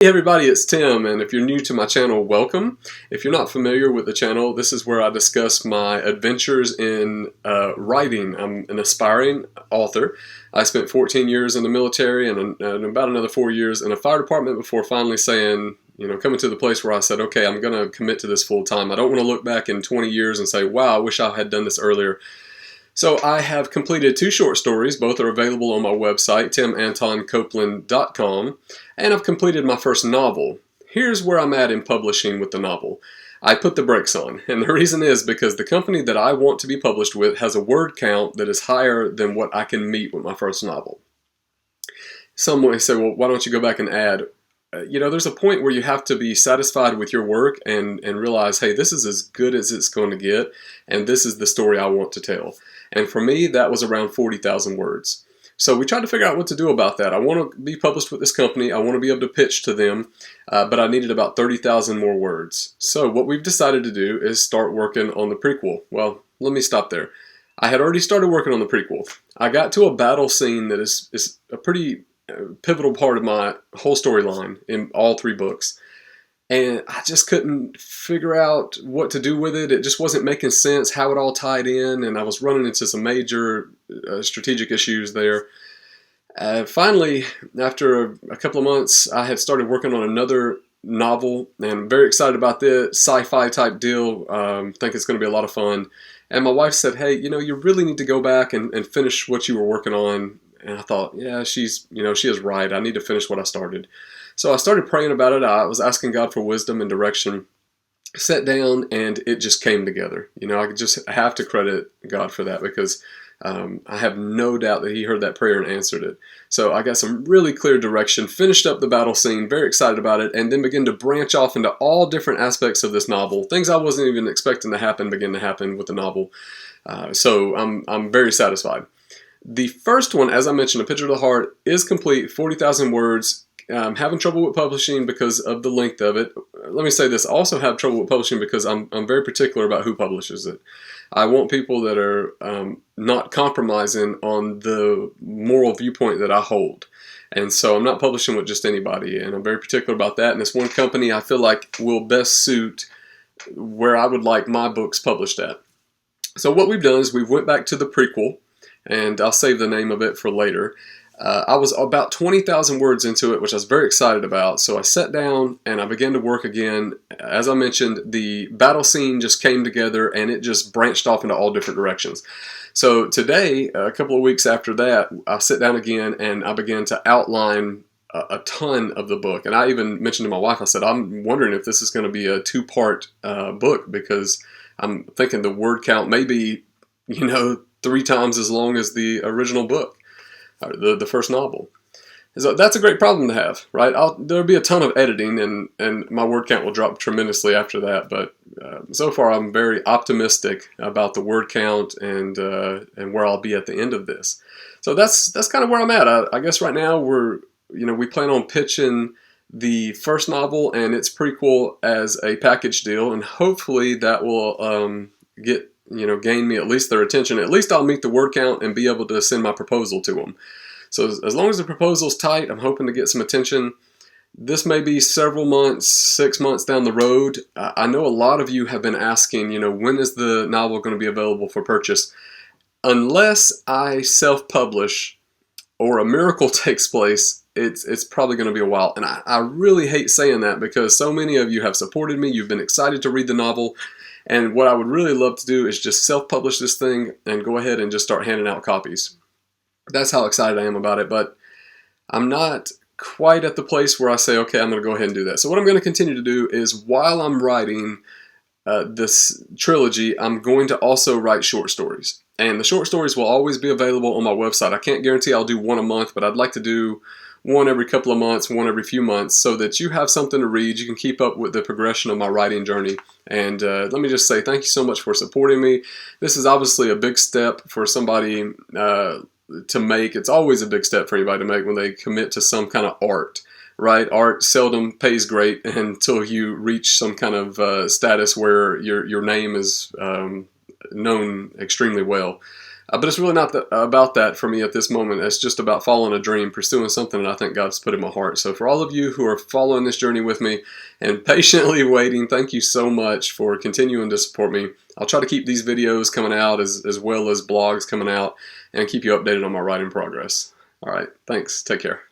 Hey everybody, it's Tim, and if you're new to my channel, welcome. If you're not familiar with the channel, this is where I discuss my adventures in writing. I'm an aspiring author. I spent 14 years in the military and about another 4 years in a fire department before finally saying, coming to the place where I said, okay, I'm going to commit to this full time. I don't want to look back in 20 years and say, wow, I wish I had done this earlier. So I have completed 2 short stories. Both are available on my website, timantoncopeland.com, and I've completed my first novel. Here's where I'm at in publishing with the novel. I put the brakes on, and the reason is because the company that I want to be published with has a word count that is higher than what I can meet with my first novel. Some may say, well, why don't you go back and add? There's a point where you have to be satisfied with your work and realize, hey, this is as good as it's going to get, and this is the story I want to tell. And for me, that was around 40,000 words. So we tried to figure out what to do about that. I want to be published with this company. I want to be able to pitch to them, but I needed about 30,000 more words. So what we've decided to do is start working on the prequel. Well, let me stop there. I had already started working on the prequel. I got to a battle scene that is a pretty pivotal part of my whole storyline in all 3 books. And I just couldn't figure out what to do with it. It just wasn't making sense how it all tied in, and I was running into some major strategic issues there. Finally, after a couple of months, I had started working on another novel, and I'm very excited about this sci-fi type deal. Think it's going to be a lot of fun. And my wife said, hey, you really need to go back and finish what you were working on. And I thought, yeah, she is right. I need to finish what I started. So I started praying about it. I was asking God for wisdom and direction. Sat down, and it just came together. I just have to credit God for that because I have no doubt that He heard that prayer and answered it. So I got some really clear direction, finished up the battle scene, very excited about it, and then began to branch off into all different aspects of this novel. Things I wasn't even expecting to happen begin to happen with the novel. So I'm very satisfied. The first one, as I mentioned, A Picture of the Heart, is complete, 40,000 words. I'm having trouble with publishing because of the length of it. Let me say this, I also have trouble with publishing because I'm very particular about who publishes it. I want people that are not compromising on the moral viewpoint that I hold. And so I'm not publishing with just anybody, and I'm very particular about that. And this one company I feel like will best suit where I would like my books published at. So what we've done is we've went back to the prequel, and I'll save the name of it for later. I was about 20,000 words into it, which I was very excited about. So I sat down and I began to work again. As I mentioned, the battle scene just came together and it just branched off into all different directions. So today, a couple of weeks after that, I sat down again and I began to outline a ton of the book. And I even mentioned to my wife, I said, I'm wondering if this is going to be a 2-part book because I'm thinking the word count may be, 3 times as long as the original book. The first novel. So that's a great problem to have, right? There'll be a ton of editing, and my word count will drop tremendously after that. But so far, I'm very optimistic about the word count and where I'll be at the end of this. So that's kind of where I'm at. I guess right now we plan on pitching the first novel and its prequel as a package deal, and hopefully that will gain me at least their attention. At least I'll meet the word count and be able to send my proposal to them. So as long as the proposal's tight, I'm hoping to get some attention. This may be several months, 6 months down the road. I know a lot of you have been asking, when is the novel going to be available for purchase? Unless I self-publish or a miracle takes place, it's probably going to be a while. And I really hate saying that because so many of you have supported me. You've been excited to read the novel. And what I would really love to do is just self-publish this thing and go ahead and just start handing out copies. That's how excited I am about it, but I'm not quite at the place where I say, okay, I'm going to go ahead and do that. So what I'm going to continue to do is while I'm writing this trilogy, I'm going to also write short stories. And the short stories will always be available on my website. I can't guarantee I'll do one a month, but I'd like to do one every couple of months, one every few months, so that you have something to read. You can keep up with the progression of my writing journey. And let me just say thank you so much for supporting me. This is obviously a big step for somebody to make. It's always a big step for anybody to make when they commit to some kind of art, right? Art seldom pays great until you reach some kind of status where your name is known extremely well. But it's really not about that for me at this moment. It's just about following a dream, pursuing something that I think God's put in my heart. So for all of you who are following this journey with me and patiently waiting, thank you so much for continuing to support me. I'll try to keep these videos coming out as well as blogs coming out and keep you updated on my writing progress. All right, thanks. Take care.